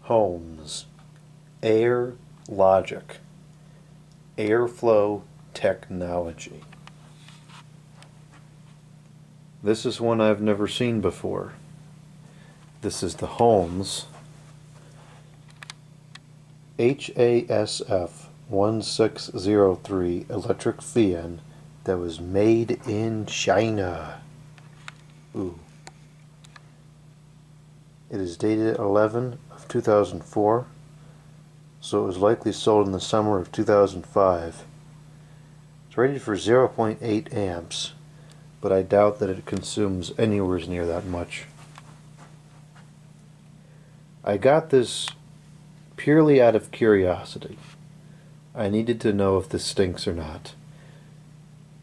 Holmes, Air Logic, Airflow Technology. This is one I've never seen before. This is the Holmes HASF-1603 electric fan that was made in China. Ooh. It is dated 11/2004, so it was likely sold in the summer of 2005. It's rated for 0.8 amps, but I doubt that it consumes anywhere near that much. I got this purely out of curiosity. I needed to know if this stinks or not.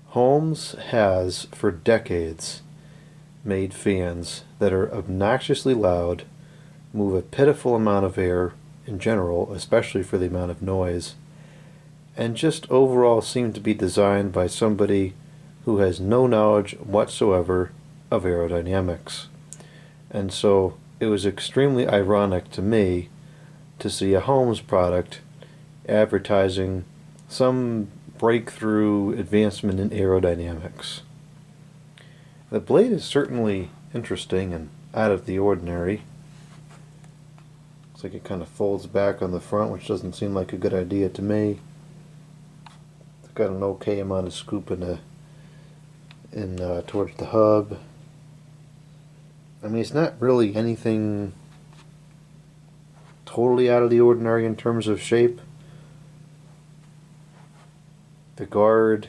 Holmes has, for decades, made fans that are obnoxiously loud, move a pitiful amount of air in general, especially for the amount of noise, and just overall seem to be designed by somebody who has no knowledge whatsoever of aerodynamics. And so it was extremely ironic to me to see a Holmes product advertising some breakthrough advancement in aerodynamics. The blade is certainly interesting and out of the ordinary. Looks like it kind of folds back on the front, which doesn't seem like a good idea to me. It's got an okay amount of scoop towards the hub. I mean, it's not really anything totally out of the ordinary in terms of shape. The guard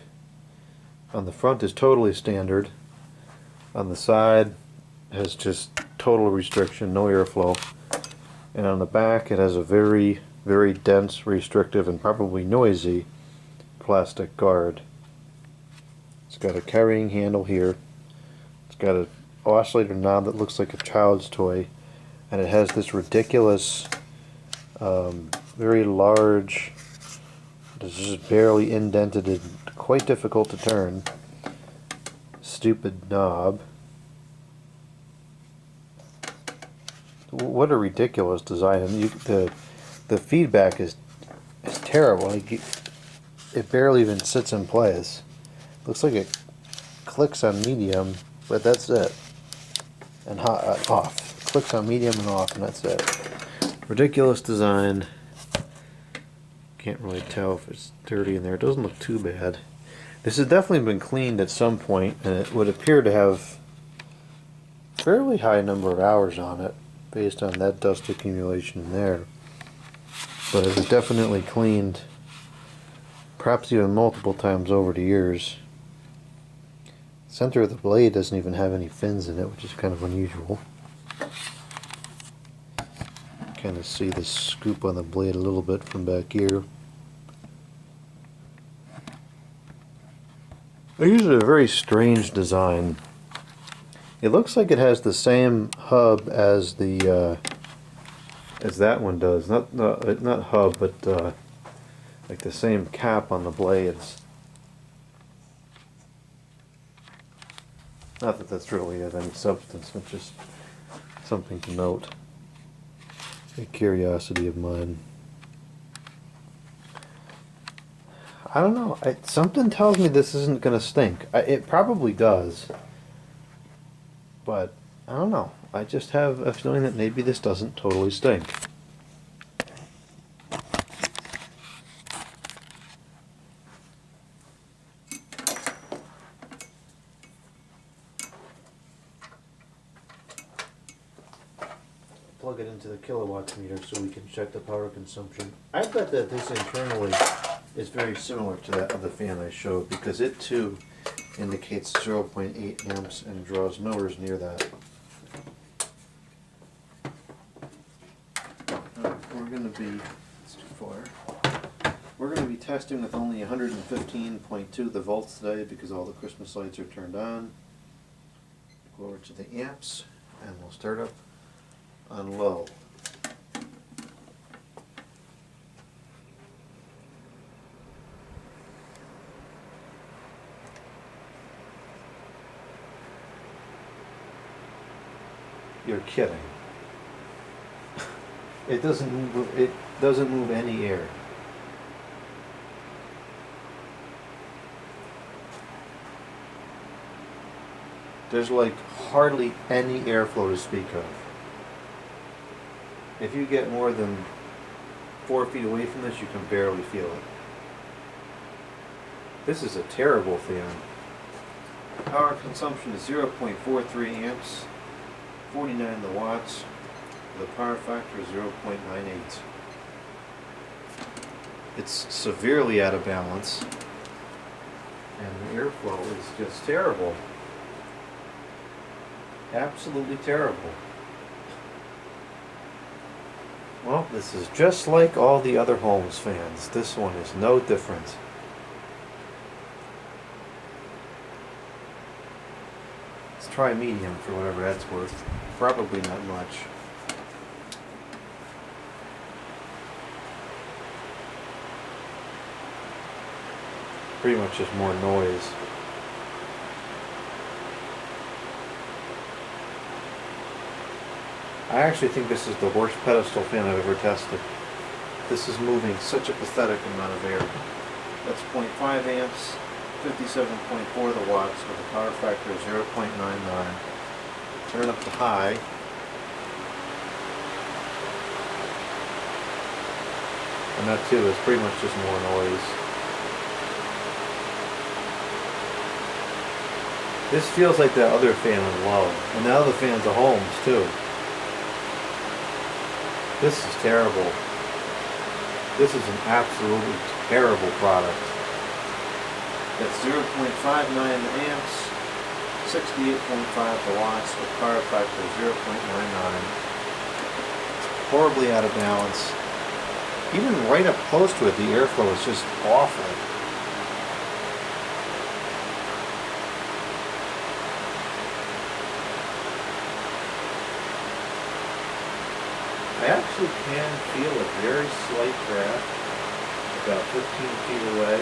on the front is totally standard. On the side has just total restriction, no airflow. And on the back it has a very, very dense, restrictive, and probably noisy plastic guard. It's got a carrying handle here. It's got an oscillator knob that looks like a child's toy. And it has this ridiculous, very large, it's just barely indented and quite difficult to turn, stupid knob. What a ridiculous design! And the feedback is terrible. It barely even sits in place. Looks like it clicks on medium, but that's it. And off. Clicks on medium and off, and that's it. Ridiculous design. Can't really tell if it's dirty in there. It doesn't look too bad. This has definitely been cleaned at some point, and it would appear to have a fairly high number of hours on it based on that dust accumulation in there. But it was definitely cleaned, perhaps even multiple times over the years. The center of the blade doesn't even have any fins in it, which is kind of unusual. Kind of see the scoop on the blade a little bit from back here. This is a very strange design. It looks like it has the same hub as the as that one does. Not hub, but like the same cap on the blades. Not that that's really of any substance, but just something to note. A curiosity of mine. I don't know. Something tells me this isn't going to stink. It probably does. But I don't know. I just have a feeling that maybe this doesn't totally stink. Plug it into the kilowatts meter so we can check the power consumption. I bet that this internally is very similar to that other fan I showed, because it too indicates 0.8 amps and draws nowhere near that. We're going to be, it's too far. We're going to be testing with only 115.2 the volts today because all the Christmas lights are turned on. Go over to the amps and we'll start up on low. You're kidding. It doesn't move. It doesn't move any air. There's like hardly any airflow to speak of. If you get more than 4 feet away from this, you can barely feel it. This is a terrible fan. Power consumption is 0.43 amps, 49 the watts. The power factor is 0.98. It's severely out of balance, and the airflow is just terrible. Absolutely terrible. Well, this is just like all the other Holmes fans. This one is no different. Let's try medium for whatever that's worth. Probably not much. Pretty much just more noise. I actually think this is the worst pedestal fan I've ever tested. This is moving such a pathetic amount of air. That's 0.5 amps, 57.4 the watts with a power factor of 0.99. Turn up to high. And that too is pretty much just more noise. This feels like that other fan on low. And now the fan's a Holmes too. This is terrible. This is an absolutely terrible product. That's 0.59 amps, 68.5 watts with power factor of 0.99. It's horribly out of balance. Even right up close to it, the airflow is just awful. I actually can feel a very slight draft about 15 feet away,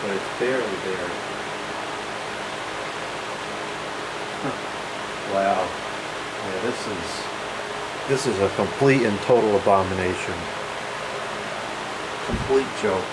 but it's barely there. Wow. Yeah, this is a complete and total abomination. Complete joke.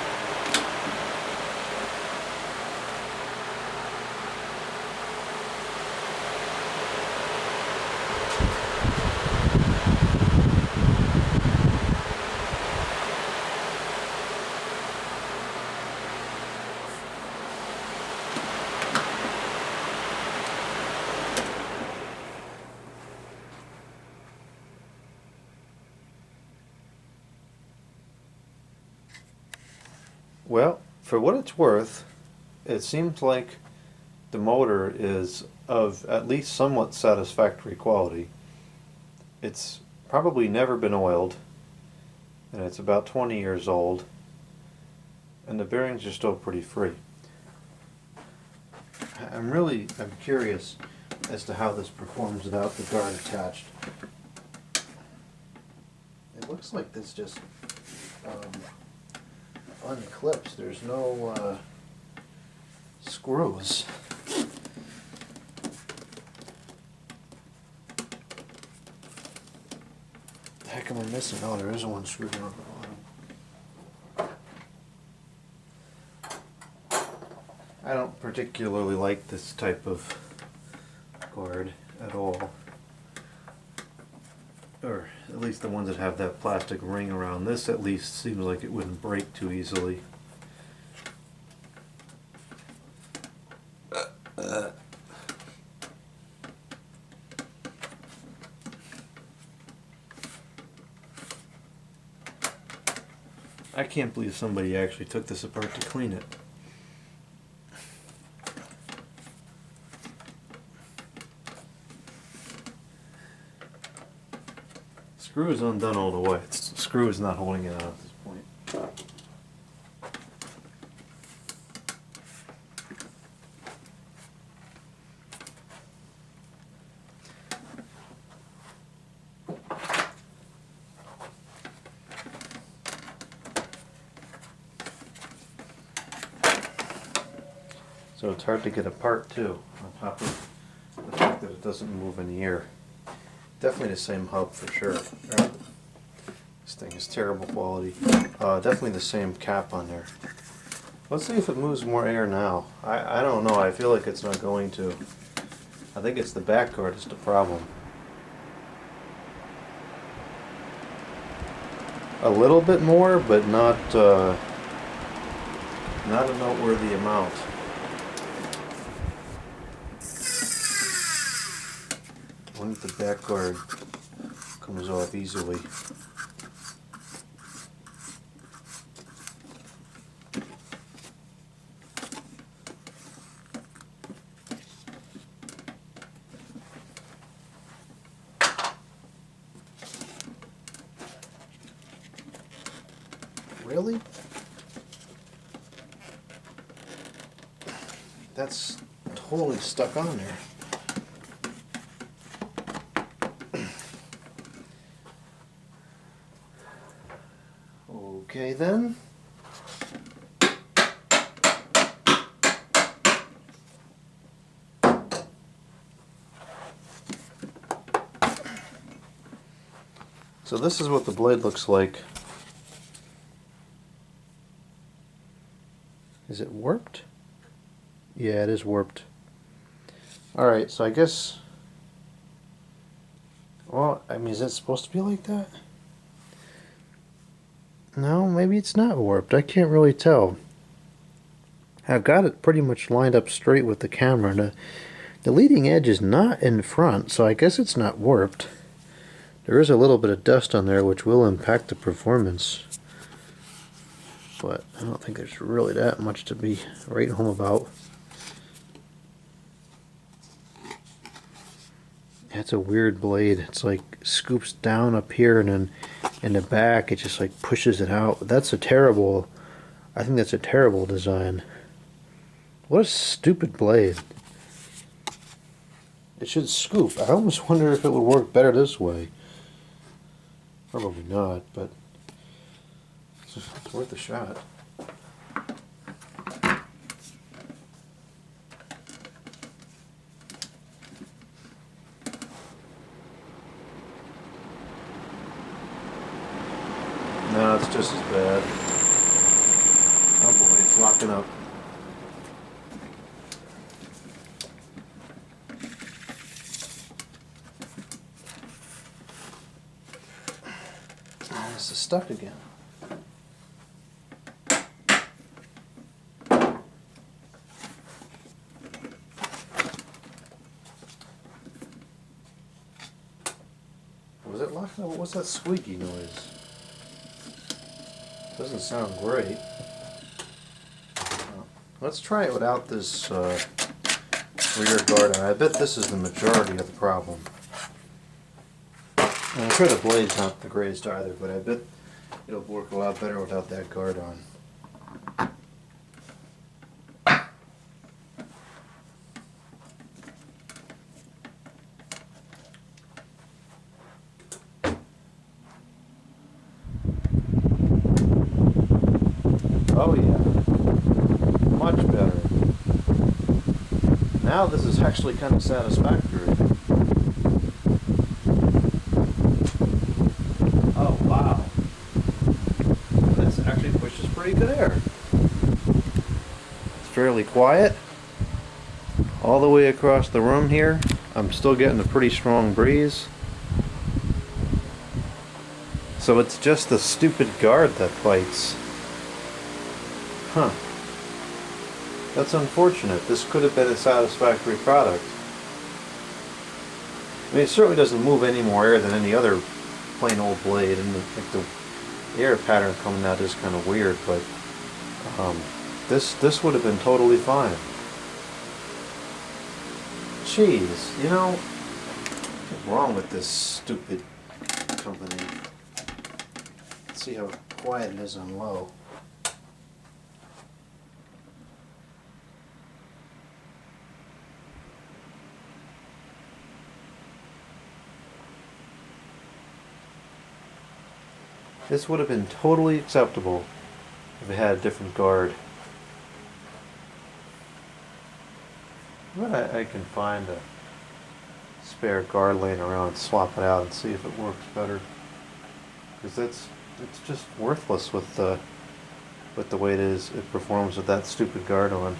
Well, for what it's worth, it seems like the motor is of at least somewhat satisfactory quality. It's probably never been oiled, and it's about 20 years old, and the bearings are still pretty free. I'm curious as to how this performs without the guard attached. It looks like this just unclips. There's no screws. The heck am I missing? Oh, there is one screw down the bottom. I don't particularly like this type of guard at all. Or at least the ones that have that plastic ring around. This at least seems like it wouldn't break too easily. I can't believe somebody actually took this apart to clean it. Screw is undone all the way. The screw is not holding it out at this point. So it's hard to get apart too, on top of the fact that it doesn't move in the air. Definitely the same hub for sure, right? This thing is terrible quality. Definitely the same cap on there. Let's see if it moves more air now. I don't know. I feel like it's not going to. I think it's the back guard is the problem. A little bit more, but not a noteworthy amount. I wonder if the back guard comes off easily. Really? That's totally stuck on there. Okay then. So this is what the blade looks like. Is it warped? Yeah, it is warped. Alright, so I guess... Well, I mean, is it supposed to be like that? No, maybe it's not warped. I can't really tell. I've got it pretty much lined up straight with the camera. The leading edge is not in front, so I guess it's not warped. There is a little bit of dust on there which will impact the performance. But I don't think there's really that much to be writing home about. That's a weird blade. It's like scoops down up here and then in the back it just like pushes it out. That's a terrible, I think that's a terrible design. What a stupid blade. It should scoop. I almost wonder if it would work better this way. Probably not, but it's worth a shot. No, it's just as bad. Oh boy, it's locking up. Oh, this is stuck again. Was it locking up? What's that squeaky noise? Doesn't sound great. Let's try it without this rear guard on. I bet this is the majority of the problem. And I'm sure the blade's not the greatest either, but I bet it'll work a lot better without that guard on. Oh yeah, much better. Now this is actually kind of satisfactory. Oh wow, this actually pushes pretty good air. It's fairly quiet. All the way across the room here, I'm still getting a pretty strong breeze. So it's just the stupid guard that bites. Huh. That's unfortunate. This could have been a satisfactory product. I mean, it certainly doesn't move any more air than any other plain old blade, and the air pattern coming out is kind of weird, but this would have been totally fine. Jeez, you know, what's wrong with this stupid company? Let's see how quiet it is on low. This would have been totally acceptable if it had a different guard. But I can find a spare guard laying around and swap it out and see if it works better. because it's just worthless with the way it performs with that stupid guard on.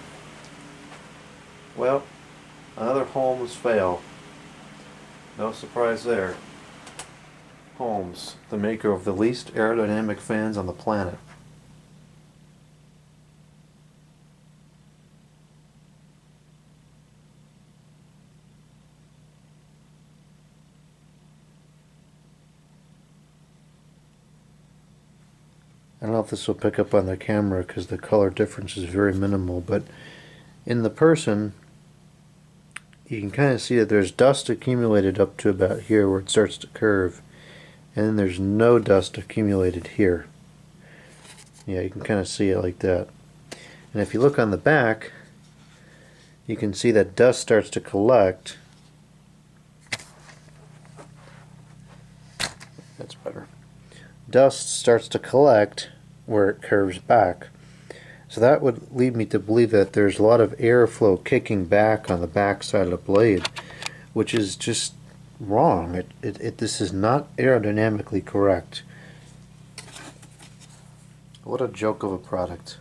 Well, another Holmes fail. No surprise there. Holmes, the maker of the least aerodynamic fans on the planet. I don't know if this will pick up on the camera because the color difference is very minimal, but in the person you can kind of see that there's dust accumulated up to about here where it starts to curve, and then there's no dust accumulated here. Yeah, you can kind of see it like that. And if you look on the back, you can see that dust starts to collect. That's better. Dust starts to collect where it curves back. So that would lead me to believe that there's a lot of airflow kicking back on the back side of the blade, which is just wrong. This is not aerodynamically correct. What a joke of a product.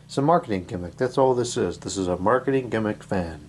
It's a marketing gimmick. That's all this is. This is a marketing gimmick fan.